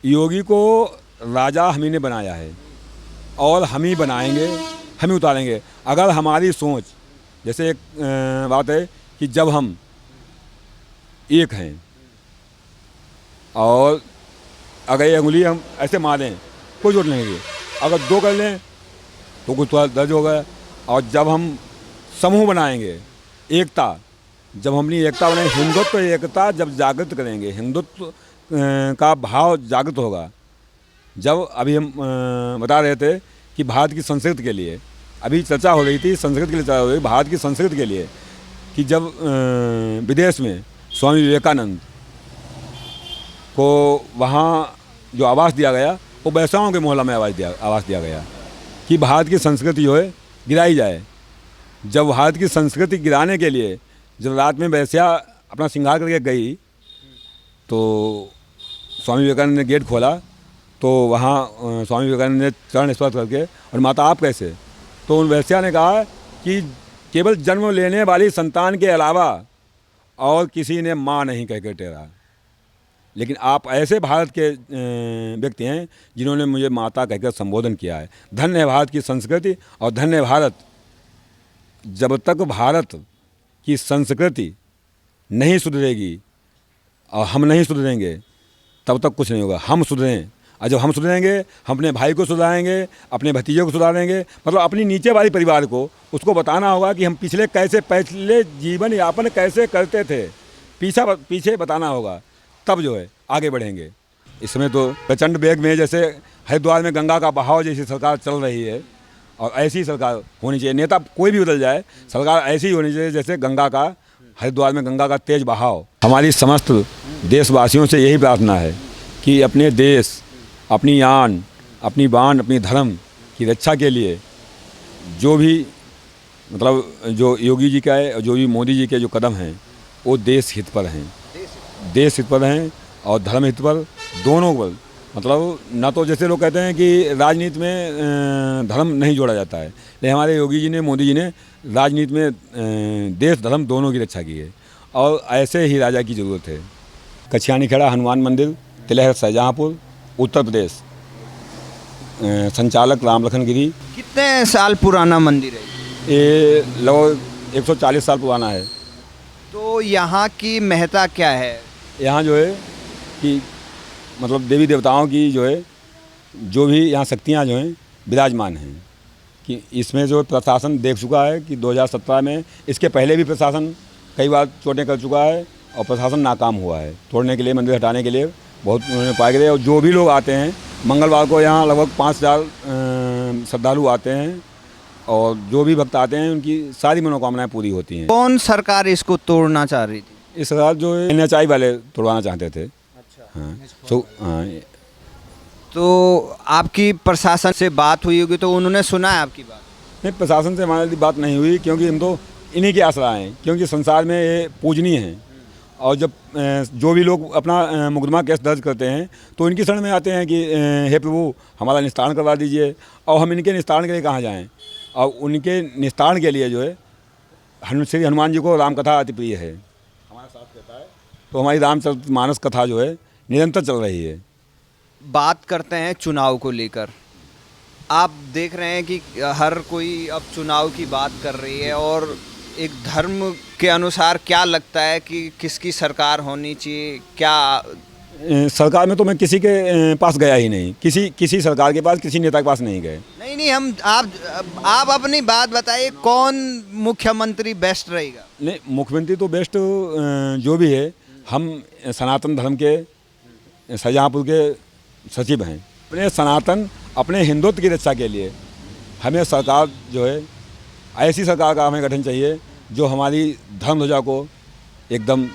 योगी को राजा हम ही ने बनाया है और हम ही बनाएंगे, हम ही उतारेंगे। अगर हमारी सोच, जैसे एक बात है कि जब हम एक हैं और अगर ये उंगली हम ऐसे मारें कोई चोट नहीं लगी, अगर दो कर लें तो कुछ थोड़ा दर्द होगा। और जब हम समूह बनाएंगे, एकता, जब हम अपनी एकता बनाएंगे, हिंदुत्व एकता जब जागृत करेंगे, हिंदुत्व का भाव जागृत होगा। जब अभी हम बता रहे थे कि भारत की संस्कृति के लिए अभी चर्चा हो रही थी, संस्कृति के लिए चर्चा हो रही थी, भारत की संस्कृति के लिए कि जब विदेश में स्वामी विवेकानंद को वहाँ जो आवास दिया गया वो वैश्याओं के मोहल्ला में आवास दिया गया कि भारत की संस्कृति जो है गिराई जाए। जब भारत की संस्कृति गिराने के लिए जब रात में वैश्या अपना श्रृंगार करके गई तो स्वामी विवेकानंद ने गेट खोला तो वहाँ स्वामी विवेकानंद ने चरण स्पर्श करके, और माता आप कैसे, तो उन वैश्या ने कहा कि केवल जन्म लेने वाली संतान के अलावा और किसी ने माँ नहीं कह के टेरा, लेकिन आप ऐसे भारत के व्यक्ति हैं जिन्होंने मुझे माता कहकर संबोधन किया है। धन्य है भारत की संस्कृति और धन्य है भारत। जब तक भारत की संस्कृति नहीं सुधरेगी और हम नहीं सुधरेंगे तब तक कुछ नहीं होगा। हम सुधरें, और जब हम सुधरेंगे हम अपने भाई को सुधारेंगे, अपने भतीजे को सुधारेंगे, मतलब अपनी नीचे वाली परिवार को उसको बताना होगा कि हम पहले जीवन यापन कैसे करते थे, पीछे बताना होगा, तब जो है आगे बढ़ेंगे। इसमें तो प्रचंड वेग में, जैसे हरिद्वार में गंगा का बहाव जैसी सरकार चल रही है और ऐसी ही सरकार होनी चाहिए। नेता कोई भी बदल जाए, सरकार ऐसी ही होनी चाहिए जैसे गंगा का, हरिद्वार में गंगा का तेज बहाव। हमारी समस्त देशवासियों से यही प्रार्थना है कि अपने देश, अपनी आन, अपनी बान, अपनी धर्म की रक्षा के लिए जो भी मतलब जो योगी जी का है और जो भी मोदी जी के जो कदम हैं वो देश हित पर हैं, देश हित पर हैं और धर्म हित पर, दोनों पर। मतलब ना तो जैसे लोग कहते हैं कि राजनीति में धर्म नहीं जोड़ा जाता है, लेकिन हमारे योगी जी ने, मोदी जी ने राजनीति में देश धर्म दोनों की रक्षा की है और ऐसे ही राजा की ज़रूरत है। कछियानी खेड़ा हनुमान मंदिर, तिलहर शाहजहाँपुर, उत्तर प्रदेश। संचालक राम लखन गिरी। कितने साल पुराना मंदिर है? ये लगभग 140 साल पुराना है। तो यहाँ की महत्ता क्या है? यहाँ जो है कि मतलब देवी देवताओं की जो है, जो भी यहाँ शक्तियाँ जो हैं विराजमान हैं, कि इसमें जो प्रशासन देख चुका है कि 2017 में, इसके पहले भी प्रशासन कई बार चोटें कर चुका है और प्रशासन नाकाम हुआ है तोड़ने के लिए, मंदिर हटाने के लिए बहुत उन्होंने पाए गए। और जो भी लोग आते हैं मंगलवार को यहाँ लगभग 5000 श्रद्धालु आते हैं और जो भी भक्त आते हैं उनकी सारी मनोकामनाएं पूरी होती हैं। कौन सरकार इसको तोड़ना चाह रही थी? इस सरकार जो NHI वाले तोड़वाना चाहते थे। अच्छा। हाँ। तो आपकी प्रशासन से बात हुई होगी, तो उन्होंने सुना है आपकी बात? नहीं, प्रशासन से हमारी बात नहीं हुई क्योंकि हम तो इन्हीं के आसरा हैं, क्योंकि संसार में ये पूजनीय हैं। और जब जो भी लोग अपना मुकदमा केस दर्ज करते हैं तो इनकी शरण में आते हैं कि हे प्रभु हमारा निस्तारण करवा दीजिए, और हम इनके निस्तारण के लिए कहाँ जाएं। और उनके निस्तारण के लिए जो है श्री हनुमान जी को राम कथा अति प्रिय है, हमारा साथ रहता है। तो हमारी रामचरितमानस कथा जो है निरंतर चल रही है। बात करते हैं चुनाव को लेकर। आप देख रहे हैं कि हर कोई अब चुनाव की बात कर रही है, और एक धर्म के अनुसार क्या लगता है कि किसकी सरकार होनी चाहिए? क्या सरकार में तो मैं किसी के पास गया ही नहीं, किसी सरकार के पास, किसी नेता के पास नहीं गए। नहीं, हम आप अपनी बात बताइए, कौन मुख्यमंत्री बेस्ट रहेगा? नहीं, मुख्यमंत्री तो बेस्ट जो भी है, हम सनातन धर्म के शाहजहाँपुर के सचिव हैं। अपने सनातन, अपने हिंदुत्व की रक्षा के लिए हमें सरकार जो है, ऐसी सरकार का हमें गठन चाहिए जो हमारी धर्म ध्वजा को एकदम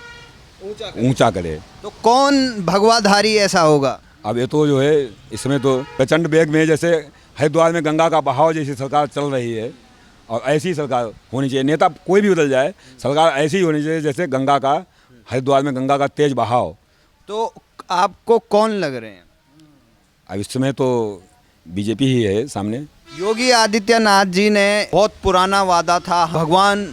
ऊंचा करे। तो कौन भगवाधारी ऐसा होगा? अब ये तो जो है इसमें तो प्रचंड वेग में, जैसे हरिद्वार में गंगा का बहाव जैसी सरकार चल रही है और ऐसी सरकार होनी चाहिए। नेता कोई भी बदल जाए, सरकार ऐसी ही होनी चाहिए जैसे गंगा का, हरिद्वार में गंगा का तेज बहाव। तो आपको कौन लग रहे हैं? अब इस समय तो बीजेपी ही है सामने। योगी आदित्यनाथ जी ने बहुत पुराना वादा था, भगवान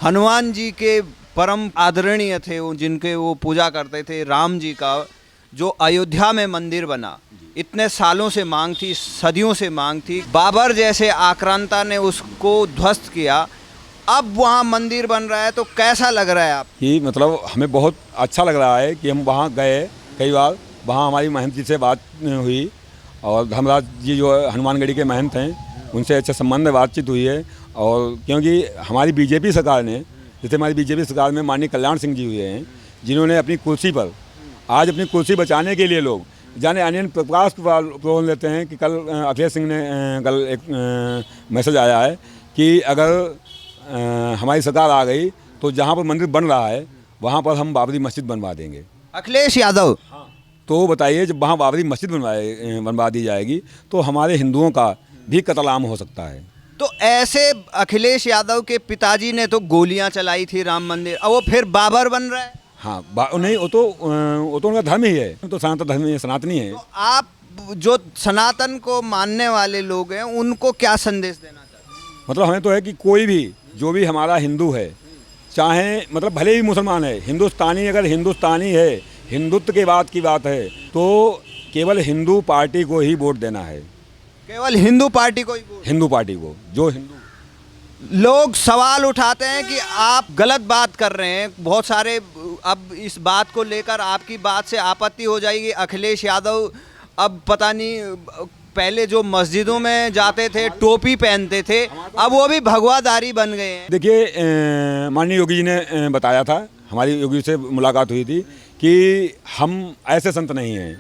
हनुमान जी के परम आदरणीय थे वो, जिनके वो पूजा करते थे, राम जी का जो अयोध्या में मंदिर बना, इतने सालों से मांग थी, सदियों से मांग थी, बाबर जैसे आक्रांता ने उसको ध्वस्त किया, अब वहाँ मंदिर बन रहा है, तो कैसा लग रहा है आप? कि मतलब हमें बहुत अच्छा लग रहा है कि हम वहाँ गए कई बार, वहाँ हमारी महंत जी से बात हुई और धर्मराज जी जो हनुमानगढ़ी के महंत हैं उनसे अच्छे संबंध बातचीत हुई है। और क्योंकि हमारी बीजेपी सरकार ने, जैसे हमारी बीजेपी सरकार में माननीय कल्याण सिंह जी हुए हैं, जिन्होंने अपनी कुर्सी पर आज अपनी कुर्सी बचाने के लिए लोग जाने अनियन प्रकाश प्रलोभन लेते हैं कि कल अखिलेश सिंह ने कल एक मैसेज आया है कि अगर हमारी सरकार आ गई तो जहाँ पर मंदिर बन रहा है वहाँ पर हम बाबरी मस्जिद बनवा देंगे। अखिलेश यादव? तो बताइए, जब वहाँ बाबरी मस्जिद बनवा दी जाएगी तो हमारे हिंदुओं का भी कत्ल आम हो सकता है। तो ऐसे अखिलेश यादव के पिताजी ने तो गोलियां चलाई थी राम मंदिर, और वो फिर बाबर बन रहा है। हाँ, नहीं, वो तो उनका धर्म ही है, तो सनातन धर्म ही सनातनी है। तो आप जो सनातन को मानने वाले लोग हैं उनको क्या संदेश देना चाहते हैं? मतलब हमें तो है कि कोई भी जो भी हमारा हिंदू है, चाहे मतलब भले ही मुसलमान है, हिंदुस्तानी अगर हिंदुस्तानी है, हिंदुत्व के बात की बात है, तो केवल हिंदू पार्टी को ही वोट देना है। केवल हिंदू पार्टी को ही वोट? हिंदू पार्टी को, जो हिंदू। लोग सवाल उठाते हैं कि आप गलत बात कर रहे हैं, बहुत सारे, अब इस बात को लेकर आपकी बात से आपत्ति हो जाएगी। अखिलेश यादव अब पता नहीं, पहले जो मस्जिदों में जाते थे टोपी पहनते थे, अब वो भी भगवादारी बन गए हैं। देखिए, माननीय योगी जी ने बताया था, हमारी योगी से मुलाकात हुई थी कि हम ऐसे संत नहीं हैं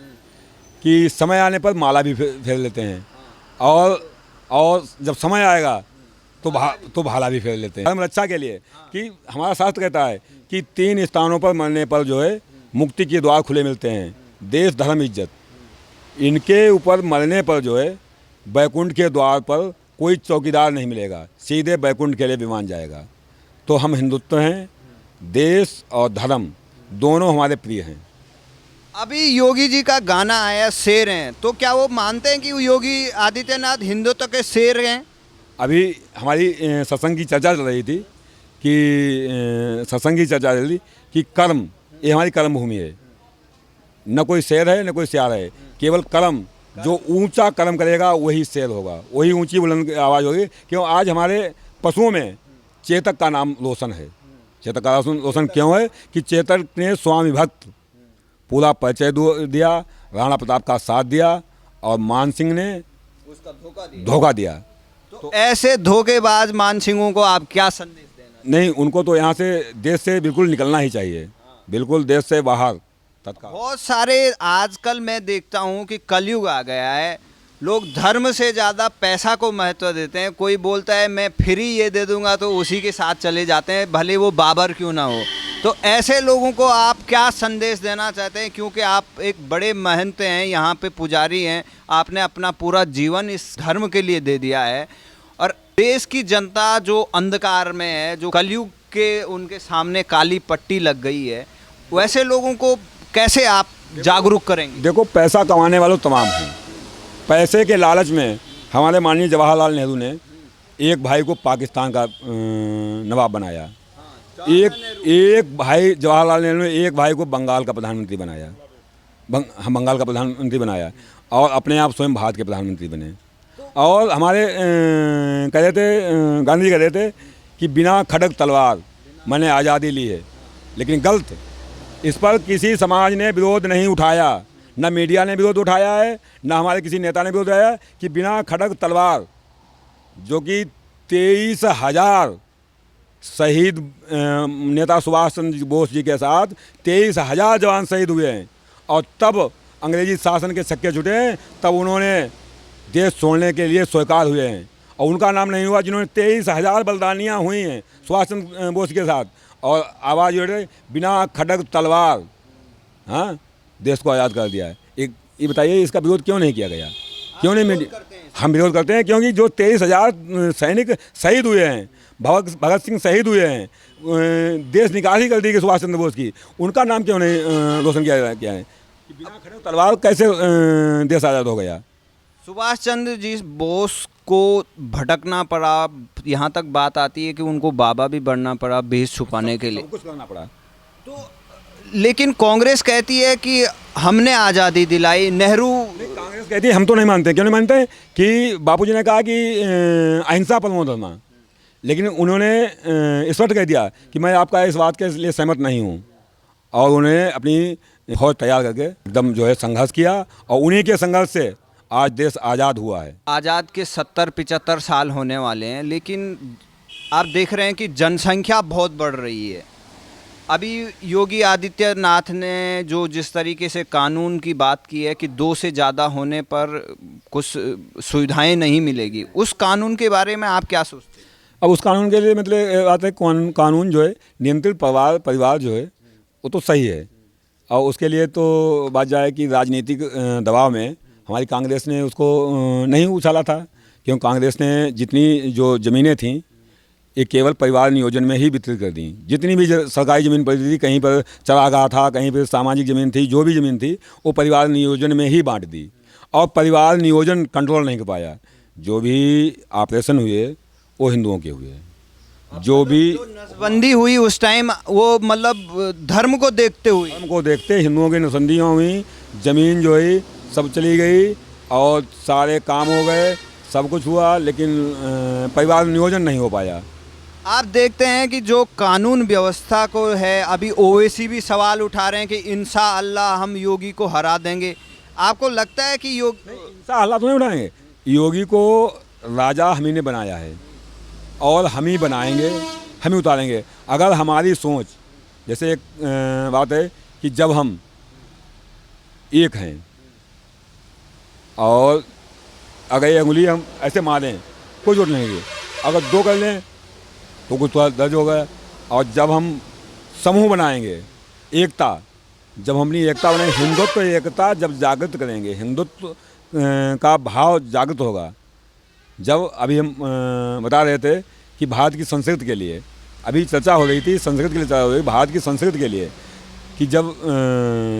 कि समय आने पर माला भी फेर लेते हैं और जब समय आएगा तो भाला भी फेर लेते हैं धर्म रक्षा के लिए। कि हमारा शास्त्र कहता है कि 3 स्थानों पर मरने पर जो है मुक्ति के द्वार खुले मिलते हैं, देश, धर्म, इज्जत। इनके ऊपर मरने पर जो है बैकुंठ के द्वार पर कोई चौकीदार नहीं मिलेगा, सीधे बैकुंठ के लिए विमान जाएगा। तो हम हिंदुत्व हैं, देश और धर्म दोनों हमारे प्रिय हैं। अभी योगी जी का गाना आया शेर हैं, तो क्या वो मानते हैं कि योगी आदित्यनाथ हिंदुत्व के शेर हैं? अभी हमारी सत्संग की चर्चा चल रही थी कि कर्म, ये हमारी कर्म भूमि है, न कोई शेर है न कोई सियार है, केवल कर्म। जो ऊंचा कर्म करेगा वही शेर होगा, वही ऊंची बुलंद आवाज़ होगी। क्यों? आज हमारे पशुओं में चेतक का नाम रोशन है। चेतक का रोशन क्यों है? कि चेतक ने स्वामी भक्त पूरा परिचय दिया, राणा प्रताप का साथ दिया और मान सिंह ने उसका धोखा दिया। तो ऐसे धोखेबाज मान सिंहों को आप क्या संदेश देना? नहीं, उनको तो यहाँ से, देश से बिल्कुल निकलना ही चाहिए, बिल्कुल देश से बाहर तत्काल। बहुत सारे आजकल मैं देखता हूँ कि कलयुग आ गया है, लोग धर्म से ज़्यादा पैसा को महत्व देते हैं। कोई बोलता है मैं फ्री ये दे दूंगा तो उसी के साथ चले जाते हैं, भले वो बाबर क्यों ना हो। तो ऐसे लोगों को आप क्या संदेश देना चाहते हैं? क्योंकि आप एक बड़े महंत हैं, यहाँ पे पुजारी हैं, आपने अपना पूरा जीवन इस धर्म के लिए दे दिया है, और देश की जनता जो अंधकार में है, जो कलयुग के उनके सामने काली पट्टी लग गई है, वैसे लोगों को कैसे आप जागरूक करेंगे? देखो, पैसा कमाने वालों तमाम हैं। पैसे के लालच में हमारे माननीय जवाहरलाल नेहरू ने एक भाई को पाकिस्तान का नवाब बनाया, एक भाई जवाहरलाल नेहरू ने एक भाई को बंगाल का प्रधानमंत्री बनाया, हम बंगाल का प्रधानमंत्री बनाया, और अपने आप स्वयं भारत के प्रधानमंत्री बने। और हमारे कह रहे थे, गांधी जी कह रहे थे कि बिना खड़ग तलवार मैंने आज़ादी ली है, लेकिन गलत। इस पर किसी समाज ने विरोध नहीं उठाया, न मीडिया ने विरोध उठाया है, न हमारे किसी नेता ने विरोध उठाया है कि बिना खड़ग तलवार, जो कि 23,000 शहीद नेता सुभाष चंद्र बोस जी के साथ 23,000 जवान शहीद हुए हैं, और तब अंग्रेजी शासन के छक्के छुटे हैं, तब उन्होंने देश छोड़ने के लिए स्वीकार हुए हैं। और उनका नाम नहीं हुआ जिन्होंने 23,000 बलिदानियाँ हुई हैं सुभाष चंद्र बोस के साथ, और आवाज़ उठ रही बिना खड़ग तलवार, हाँ, देश को आज़ाद कर दिया है। एक ये बताइए, इसका विरोध क्यों नहीं किया गया? क्यों नहीं? हम विरोध करते हैं क्योंकि जो 23,000 सैनिक शहीद हुए हैं, भगत सिंह शहीद हुए हैं, देश निकासी कर दी गई सुभाष चंद्र बोस की, उनका नाम क्यों नहीं रोशन किया है? कि बिना खड़ग तलवार कैसे देश आज़ाद हो गया? सुभाष चंद्र जी बोस को भटकना पड़ा, यहाँ तक बात आती है कि उनको बाबा भी बनना पड़ा भेष छुपाने के लिए, कुछ करना पड़ा। तो लेकिन कांग्रेस कहती है कि हमने आज़ादी दिलाई, नेहरू। कांग्रेस कहती है, हम तो नहीं मानते। क्यों नहीं मानते? कि बापूजी ने कहा कि अहिंसा परमो धर्म, लेकिन उन्होंने स्पष्ट कह दिया कि मैं आपका इस बात के लिए सहमत नहीं हूँ, और उन्होंने अपनी फौज तैयार करके एकदम जो है संघर्ष किया, और उन्हीं के संघर्ष से आज देश आज़ाद हुआ है। आज़ाद के 70-75 साल होने वाले हैं, लेकिन आप देख रहे हैं कि जनसंख्या बहुत बढ़ रही है। अभी योगी आदित्यनाथ ने जो जिस तरीके से कानून की बात की है कि 2 से ज़्यादा होने पर कुछ सुविधाएं नहीं मिलेगी, उस कानून के बारे में आप क्या सोचते हैं? अब उस कानून के लिए मतलब बात है, कानून जो है नियंत्रित परिवार जो है वो तो सही है, और उसके लिए तो बात जाए कि राजनीतिक दबाव में हमारी कांग्रेस ने उसको नहीं उछाला था, क्योंकि कांग्रेस ने जितनी जो ज़मीनें थीं ये केवल परिवार नियोजन में ही वितरित कर दी। जितनी भी सरकारी ज़मीन पड़ी थी, कहीं पर चरागाह था, कहीं पर सामाजिक ज़मीन थी, जो भी ज़मीन थी वो परिवार नियोजन में ही बांट दी, और परिवार नियोजन कंट्रोल नहीं कर पाया। जो भी ऑपरेशन हुए वो हिंदुओं के हुए, जो भी नसबंदी हुई उस टाइम वो मतलब धर्म को देखते हुए, धर्म को देखते हिंदुओं की नसबंदियाँ हुई, ज़मीन जो है सब चली गई, और सारे काम हो गए, सब कुछ हुआ, लेकिन परिवार नियोजन नहीं हो पाया। आप देखते हैं कि जो कानून व्यवस्था को है, अभी ओवैसी भी सवाल उठा रहे हैं कि इंशाअल्लाह हम योगी को हरा देंगे। आपको लगता है कि इंशाअल्लाह तो नहीं उठाएंगे, योगी को राजा हम ही ने बनाया है, और हम ही बनाएंगे, हम ही उतारेंगे। अगर हमारी सोच, जैसे एक बात है कि जब हम एक हैं, और अगर ये उंगली हम ऐसे मारें कोई चोट नहीं लगी, अगर 2 कर लें तो कुछ थोड़ा दर्द होगा। और जब हम समूह बनाएंगे, एकता, जब हम अपनी एकता बनाएंगे, हिंदुत्व एकता जब जागृत करेंगे, हिंदुत्व का भाव जागृत होगा। जब अभी हम बता रहे थे कि भारत की संस्कृति के लिए अभी चर्चा हो रही थी, संस्कृति के लिए चर्चा हो रही थी, भारत की संस्कृति के लिए, कि जब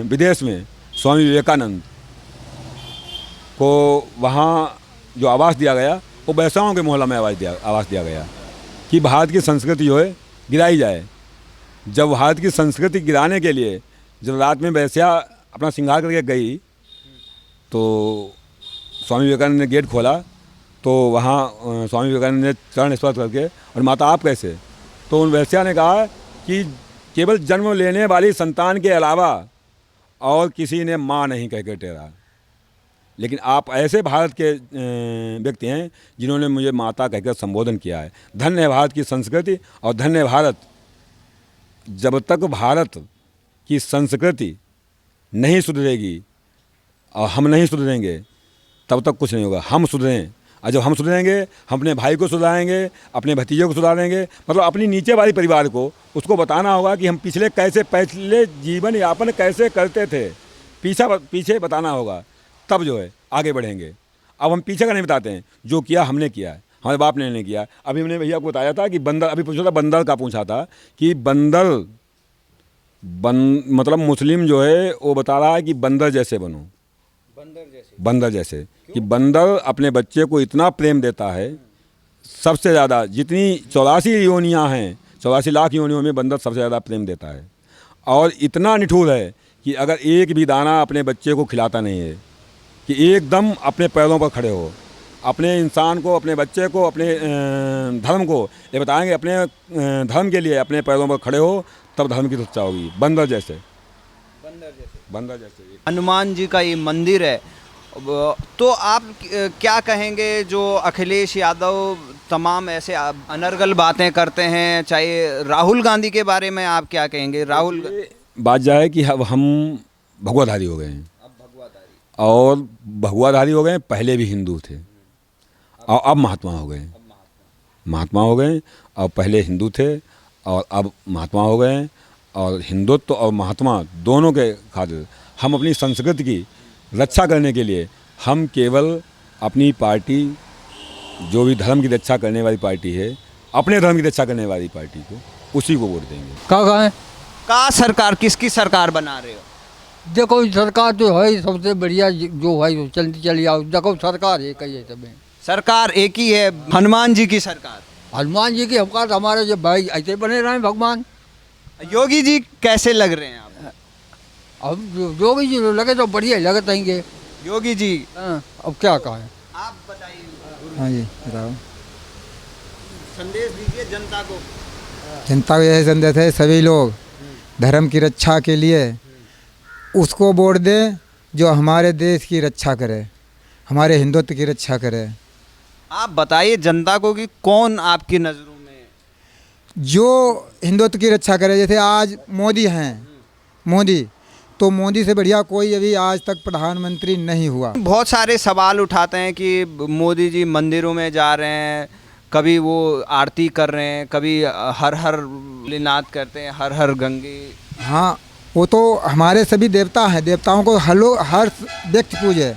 विदेश में स्वामी विवेकानंद को वहाँ जो आवास दिया गया, वो वैश्याओं के मोहल्ला में आवास दिया गया कि भारत की संस्कृति जो है गिराई जाए। जब भारत की संस्कृति गिराने के लिए जब रात में वैश्या अपना श्रृंगार करके गई, तो स्वामी विवेकानंद ने गेट खोला, तो वहाँ स्वामी विवेकानंद ने चरण स्पर्श करके, और माता आप कैसे, तो उन वैश्या ने कहा कि केवल जन्म लेने वाली संतान के अलावा और किसी ने माँ नहीं कह के टेरा, लेकिन आप ऐसे भारत के व्यक्ति हैं जिन्होंने मुझे माता कहकर संबोधन किया है। धन्य है भारत की संस्कृति, और धन्य है भारत। जब तक भारत की संस्कृति नहीं सुधरेगी और हम नहीं सुधरेंगे, तब तक कुछ नहीं होगा। हम सुधरें, और जब हम सुधरेंगे, हम अपने भाई को सुधारेंगे, अपने भतीजे को सुधारेंगे, मतलब अपनी नीचे वाली परिवार को उसको बताना होगा कि हम पहले जीवन यापन कैसे करते थे, पीछे बताना होगा, तब जो है आगे बढ़ेंगे। अब हम पीछे का नहीं बताते हैं, जो किया हमने किया है, हमारे बाप ने नहीं किया। अभी हमने भैया को बताया था कि बंदर, अभी पूछा था बंदर का, पूछा था कि मतलब मुस्लिम जो है वो बता रहा है कि बंदर जैसे बनो, बंदर जैसे कि बंदर अपने बच्चे को इतना प्रेम देता है, सबसे ज़्यादा जितनी 84 योनियाँ हैं, 84 लाख योनियों में बंदर सबसे ज़्यादा प्रेम देता है, और इतना निठुर है कि अगर एक भी दाना अपने बच्चे को खिलाता नहीं है, कि एकदम अपने पैरों पर खड़े हो, अपने इंसान को, अपने बच्चे को, अपने धर्म को ये बताएंगे, अपने धर्म के लिए अपने पैरों पर खड़े हो, तब धर्म की रक्षा होगी। बंदर जैसे। हनुमान जी का ये मंदिर है, तो आप क्या कहेंगे जो अखिलेश यादव तमाम ऐसे अनर्गल बातें करते हैं, चाहे राहुल गांधी के बारे में आप क्या कहेंगे? राहुल बात जाए कि अब हम भगवाधारी हो गए हैं, और भगवाधारी हो गए, पहले भी हिंदू थे और अब महात्मा हो गए, महात्मा हो गए, और पहले हिंदू थे और अब महात्मा हो गए। और हिंदुत्व और महात्मा दोनों के खातिर हम अपनी संस्कृति की रक्षा करने के लिए हम केवल अपनी पार्टी, जो भी धर्म की रक्षा करने वाली पार्टी है, अपने धर्म की रक्षा करने वाली पार्टी को, उसी को वोट देंगे। का सरकार, किसकी सरकार बना रहे हो? देखो सरकार तो है सबसे बढ़िया, जो है वो चलती चली आओ। देखो सरकार एक ही है, सब सरकार एक ही है, हनुमान जी की सरकार। हनुमान जी की हमकार, हमारे जो भाई ऐसे बने रहे भगवान। योगी जी कैसे लग रहे हैं आप? अब योगी जी लगे तो बढ़िया ही लगते हैं। योगी जी। हाँ, अब क्या कहें। आप बताइए, हाँ जी बताओ। संदेश दीजिए जनता को। जनता को यही संदेश है, सभी लोग धर्म की रक्षा के लिए उसको वोट दें जो हमारे देश की रक्षा करे, हमारे हिंदुत्व की रक्षा करे। आप बताइए जनता को कि कौन आपकी नज़रों में जो हिंदुत्व की रक्षा करे। जैसे आज मोदी हैं, मोदी तो मोदी से बढ़िया कोई अभी आज तक प्रधानमंत्री नहीं हुआ। बहुत सारे सवाल उठाते हैं कि मोदी जी मंदिरों में जा रहे हैं, कभी वो आरती कर रहे हैं, कभी हर हर भोलेनाथ करते हैं, हर हर गंगे। हाँ, वो तो हमारे सभी देवता हैं, देवताओं को हर लोग हर व्यक्ति पूजे,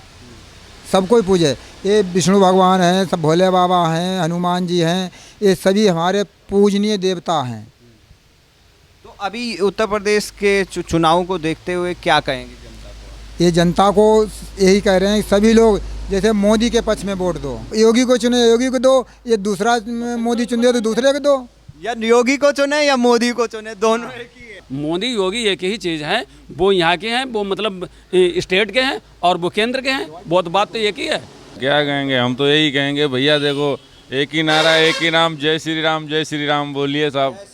सब कोई पूजे। ये विष्णु भगवान हैं, सब भोले बाबा हैं, हनुमान जी हैं, ये सभी हमारे पूजनीय देवता हैं। तो अभी उत्तर प्रदेश के चुनाव को देखते हुए क्या कहेंगे जनता को? ये जनता को यही कह रहे हैं कि सभी लोग जैसे मोदी के पक्ष में वोट दो, योगी को चुने योगी को दो, ये दूसरा मोदी चुन दिया तो दूसरे को दो। या योगी को चुने या मोदी को चुने, दोनों एक ही है। मोदी योगी एक ही चीज़ है, वो यहाँ के हैं, वो मतलब स्टेट के हैं और वो केंद्र के हैं, बहुत बात तो एक ही है। क्या कहेंगे, हम तो यही कहेंगे भैया देखो, एक ही नारा एक ही नाम, जय श्री राम बोलिए साहब।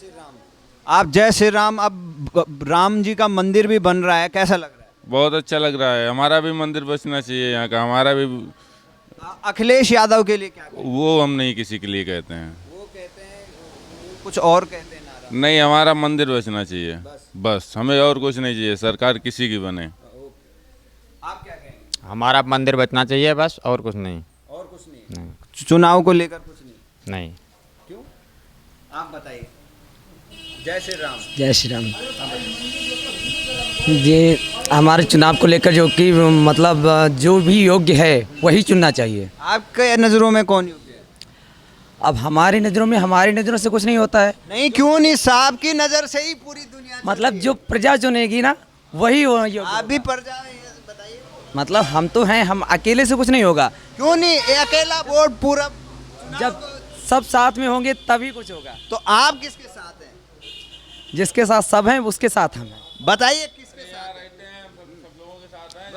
आप जय श्री राम। अब राम जी का मंदिर भी बन रहा है, कैसा लग रहा है? बहुत अच्छा लग रहा है, हमारा भी मंदिर बचना चाहिए यहाँ का, हमारा भी। अखिलेश यादव के लिए क्या कहें? वो हम नहीं किसी के लिए कहते हैं, वो कहते हैं, वो कुछ और कहते हैं नारा। नहीं हमारा मंदिर बचना चाहिए, बस हमें और कुछ नहीं चाहिए, सरकार किसी की बने। आप क्या कहेंगे? हमारा मंदिर बचना चाहिए बस, और कुछ नहीं। और कुछ नहीं? चुनाव को लेकर कुछ नहीं? नहीं। क्यों? आप बताइए। जय श्री राम। जय श्री राम। ये हमारे चुनाव को लेकर जो कि मतलब जो भी योग्य है वही चुनना चाहिए। आपके नज़रों में कौन योग्य है? अब हमारी नज़रों से कुछ नहीं होता है। नहीं, क्यों नहीं? साहब की नज़र से ही पूरी दुनिया मतलब जो प्रजा चुनेगी ना वही योग्य। आप भी प्रजा हैं, बताइए। मतलब हम तो हैं, हम अकेले से कुछ नहीं होगा। क्यों नहीं? ये अकेला वोट पूरा जब सब साथ में होंगे तभी कुछ होगा। तो आप किसके साथ हैं? जिसके साथ सब हैं उसके साथ हम हैं। बताइए किसके साथ हैं?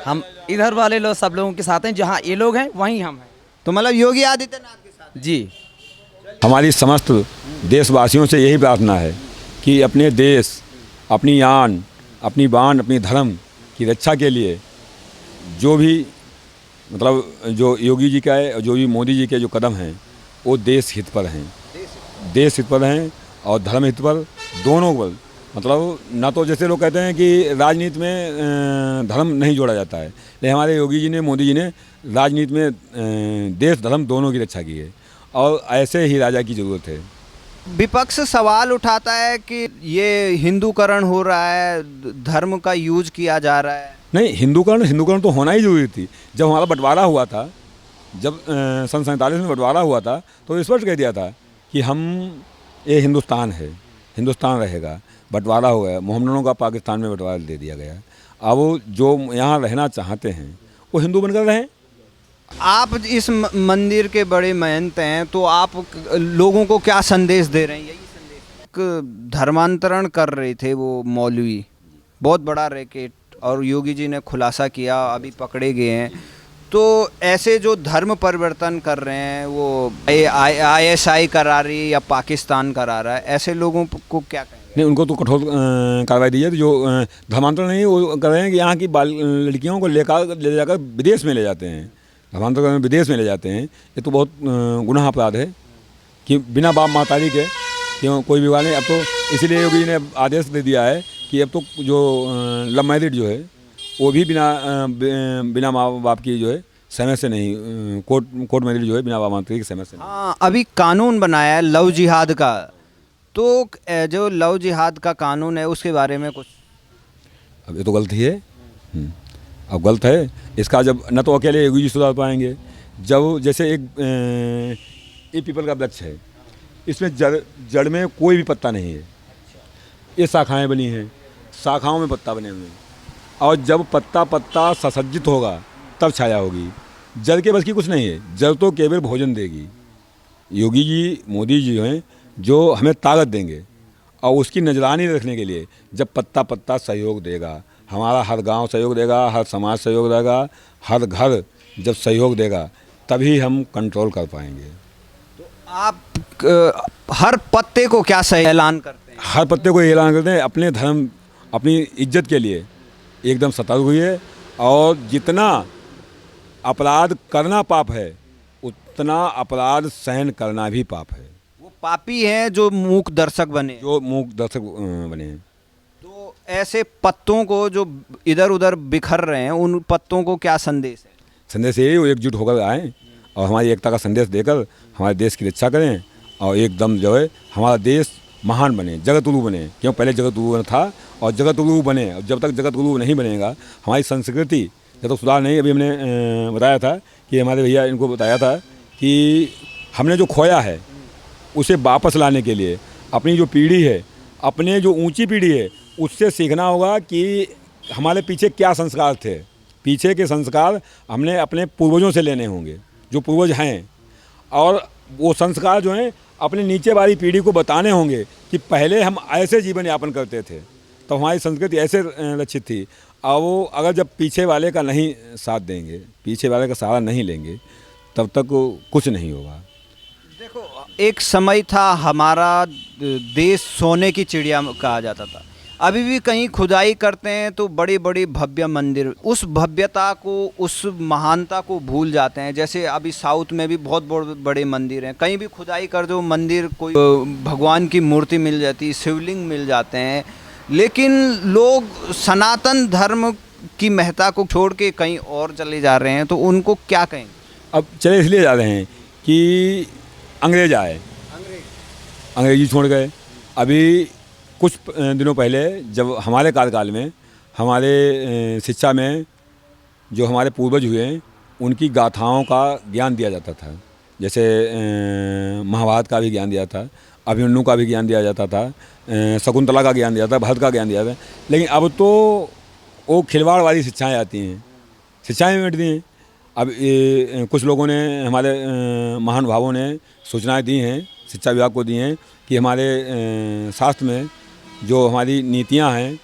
हम इधर वाले लोग सब लोगों के साथ हैं, जहाँ ये लोग हैं वहीं हम हैं। तो मतलब योगी आदित्यनाथ के साथ हैं? जी। हमारी समस्त देशवासियों से यही प्रार्थना है कि अपने देश, अपनी आन, अपनी बान, अपनी धर्म की रक्षा के लिए जो भी मतलब जो योगी जी का है, जो भी मोदी जी के जो कदम हैं वो देश हित पर हैं, देश हित पर हैं और धर्म हित पर, दोनों पर। मतलब ना तो जैसे लोग कहते हैं कि राजनीति में धर्म नहीं जोड़ा जाता है, लेकिन हमारे योगी जी ने, मोदी जी ने राजनीति में देश धर्म दोनों की रक्षा की है और ऐसे ही राजा की ज़रूरत है। विपक्ष सवाल उठाता है कि ये हिंदूकरण हो रहा है, धर्म का यूज किया जा रहा है। नहीं, हिंदूकरण तो होना ही जरूरी थी। जब हमारा बंटवारा हुआ था, जब सन 47 में बंटवारा हुआ था तो स्पष्ट कह दिया था कि हम ये हिंदुस्तान है, हिंदुस्तान रहेगा। बंटवारा हो गया, मोहम्मदों का पाकिस्तान में बंटवारा दे दिया गया। अब वो जो यहाँ रहना चाहते हैं वो हिंदू बनकर रहें। आप इस मंदिर के बड़े महंत हैं, तो आप लोगों को क्या संदेश दे रहे हैं? यही संदेश। धर्मांतरण कर रहे थे वो मौलवी, बहुत बड़ा रैकेट, और योगी जी ने खुलासा किया, अभी पकड़े गए हैं। तो ऐसे जो धर्म परिवर्तन कर रहे हैं, वो ISI करा रही है या पाकिस्तान करा रहा है, ऐसे लोगों को क्या कहेंगे? नहीं, उनको तो कठोर कार्रवाई दी जाए। जो धर्मांतरण नहीं वो कर रहे हैं कि यहाँ की लड़कियों को ले जाकर विदेश में ले जाते हैं, धर्मांतरण विदेश में ले जाते हैं। ये तो बहुत गुनाह अपराध है कि बिना बाप मातारी के क्यों कोई विवाह नहीं। अब तो इसीलिए योगी जी ने आदेश दे दिया है कि अब तो जो लव मैरिज जो है वो भी बिना माँ बाप की जो है सहमति से नहीं, कोर्ट मैरिज जो है बिना बाप मातारी की सहमति से नहीं। हाँ, अभी कानून बनाया है लव जिहाद का, तो जो लव जिहाद का कानून है उसके बारे में कुछ? अब ये तो गलत ही है। अब गलत है इसका। जब न तो अकेले योगी जी सुधार पाएंगे, जब जैसे एक पीपल का वृक्ष है, इसमें जड़ में कोई भी पत्ता नहीं है, ये शाखाएं बनी हैं, शाखाओं में पत्ता बने हुए हैं, और जब पत्ता सुसज्जित होगा तब छाया होगी। जड़ के बस की कुछ नहीं है, जड़ तो केवल भोजन देगी। योगी जी, मोदी जी हैं जो हमें ताकत देंगे, और उसकी निगरानी रखने के लिए जब पत्ता सहयोग देगा हमारा हर गांव सहयोग देगा, हर समाज सहयोग देगा, हर घर जब सहयोग देगा तभी हम कंट्रोल कर पाएंगे। आप हर पत्ते को क्या सही ऐलान करते हैं? हर पत्ते को ऐलान करते हैं अपने धर्म, अपनी इज्जत के लिए एकदम सतर्क हुए, और जितना अपराध करना पाप है उतना अपराध सहन करना भी पाप है। वो पापी हैं जो मूक दर्शक बने। जो मूक दर्शक बने हैं। तो ऐसे पत्तों को जो इधर उधर बिखर रहे हैं, उन पत्तों को क्या संदेश है? संदेश यही, वो एकजुट होकर आएँ और हमारी एकता का संदेश देकर हमारे देश की रक्षा करें, और एकदम जो है हमारा देश महान बने, जगत गुरु बने। क्यों पहले जगत गुरु था और जगत गुरु बने, और जब तक जगत गुरु नहीं बनेगा हमारी संस्कृति जब तक सुधार नहीं। अभी हमने बताया था कि हमारे भैया इनको बताया था कि हमने जो खोया है उसे वापस लाने के लिए अपनी जो पीढ़ी है, अपने जो ऊंची पीढ़ी है, उससे सीखना होगा कि हमारे पीछे क्या संस्कार थे। पीछे के संस्कार हमने अपने पूर्वजों से लेने होंगे, जो पूर्वज हैं, और वो संस्कार जो हैं अपने नीचे वाली पीढ़ी को बताने होंगे कि पहले हम ऐसे जीवन यापन करते थे, तो हमारी संस्कृति ऐसे लक्षित थी। और वो अगर जब पीछे वाले का नहीं साथ देंगे, पीछे वाले का सहारा नहीं लेंगे, तब तक कुछ नहीं होगा। देखो, एक समय था हमारा देश सोने की चिड़िया कहा जाता था। अभी भी कहीं खुदाई करते हैं तो बड़ी बड़ी भव्य मंदिर, उस भव्यता को, उस महानता को भूल जाते हैं। जैसे अभी साउथ में भी बहुत बड़े मंदिर हैं, कहीं भी खुदाई कर दो मंदिर, कोई भगवान की मूर्ति मिल जाती, शिवलिंग मिल जाते हैं, लेकिन लोग सनातन धर्म की महत्ता को छोड़ के कहीं और चले जा रहे हैं। तो उनको क्या कहेंगे? अब चले इसलिए जा रहे हैं कि अंग्रेज आए, अंग्रेजी छोड़ गए। अभी कुछ दिनों पहले जब हमारे कार्यकाल में हमारे शिक्षा में जो हमारे पूर्वज हुए उनकी गाथाओं का ज्ञान दिया जाता था। जैसे महाभारत का भी ज्ञान दिया था, अभिमन्यु का भी ज्ञान दिया जाता था, शकुंतला का ज्ञान दिया था, भरत का ज्ञान दिया था। लेकिन अब तो वो खिलवाड़ वाली शिक्षाएं आती हैं, शिक्षाएं मिट दी हैं। अब कुछ लोगों ने, हमारे महानुभावों ने सूचनाएं दी हैं, शिक्षा विभाग को दी हैं कि हमारे शास्त्र में जो हमारी नीतियां हैं,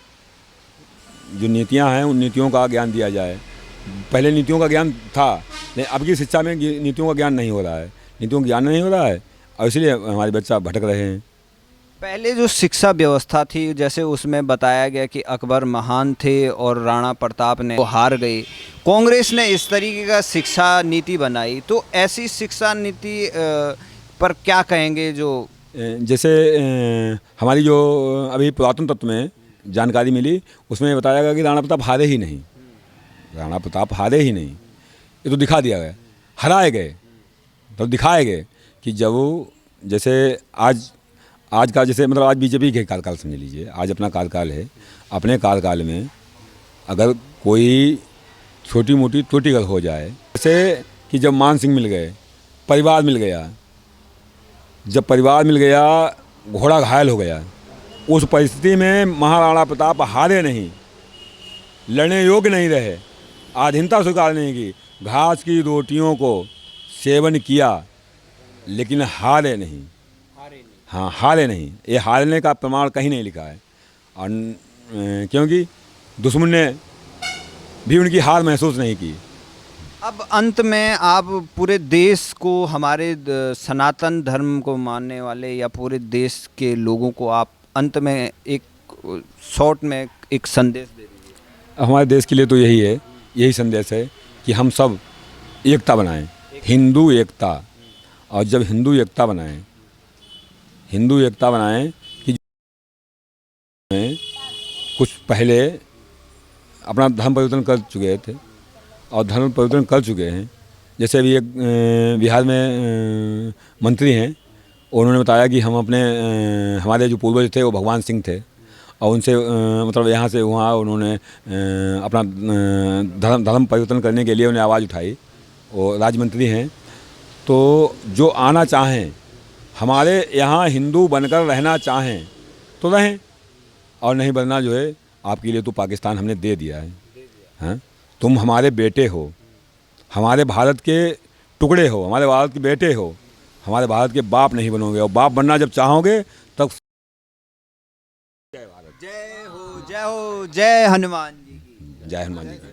उन नीतियों का ज्ञान दिया जाए। पहले नीतियों का ज्ञान था, लेकिन अब की शिक्षा में नीतियों का ज्ञान नहीं हो रहा है, नीतियों का ज्ञान नहीं हो रहा है, और इसलिए हमारे बच्चा भटक रहे हैं। पहले जो शिक्षा व्यवस्था थी, जैसे उसमें बताया गया कि अकबर महान थे और राणा प्रताप ने वो हार गए, कांग्रेस ने इस तरीके का शिक्षा नीति बनाई। तो ऐसी शिक्षा नीति पर क्या कहेंगे? जो जैसे हमारी जो अभी पुरातन तत्व में जानकारी मिली, उसमें बताया गया कि राणा प्रताप हारे ही नहीं, राणा प्रताप हारे ही नहीं, ये तो दिखा दिया गया, हराए गए। तो दिखाए गए कि जब जैसे आज का, जैसे मतलब आज बीजेपी के कार्यकाल समझ लीजिए, आज अपना कार्यकाल है, अपने कार्यकाल में अगर कोई छोटी मोटी त्रुटि हो जाए, जैसे कि जब मान सिंह मिल गए, परिवार मिल गया, जब परिवार मिल गया घोड़ा घायल हो गया, उस परिस्थिति में महाराणा प्रताप हारे नहीं, लड़ने योग्य नहीं रहे, आधीनता स्वीकार नहीं की, घास की रोटियों को सेवन किया, लेकिन हारे नहीं। हाँ, हारे नहीं, ये हारने का प्रमाण कहीं नहीं लिखा है। और क्योंकि दुश्मन ने भी उनकी हार महसूस नहीं की। अब अंत में आप पूरे देश को, हमारे सनातन धर्म को मानने वाले या पूरे देश के लोगों को आप अंत में एक शॉर्ट में एक संदेश दे दीजिए। हमारे देश के लिए तो यही संदेश है कि हम सब एकता बनाएं, हिंदू एकता। और जब हिंदू एकता बनाएं कि कुछ पहले अपना धर्म परिवर्तन कर चुके थे और धर्म परिवर्तन कर चुके हैं। जैसे अभी एक बिहार में मंत्री हैं, उन्होंने बताया कि हम हमारे जो पूर्वज थे वो भगवान सिंह थे, और उनसे मतलब यहाँ से वहाँ उन्होंने अपना धर्म परिवर्तन करने के लिए उन्हें आवाज़ उठाई। वो राज्य मंत्री हैं। तो जो आना चाहें, हमारे यहाँ हिंदू बनकर रहना चाहें तो रहें, और नहीं बनना जो है आपके लिए तो पाकिस्तान हमने दे दिया है। हाँ, तुम हमारे बेटे हो, हमारे भारत के टुकड़े हो, हमारे भारत के बेटे हो, हमारे भारत के बाप नहीं बनोगे। और बाप बनना जब चाहोगे तब जय हो, जय हो, जय हनुमान जी। जय हनुमान जी की।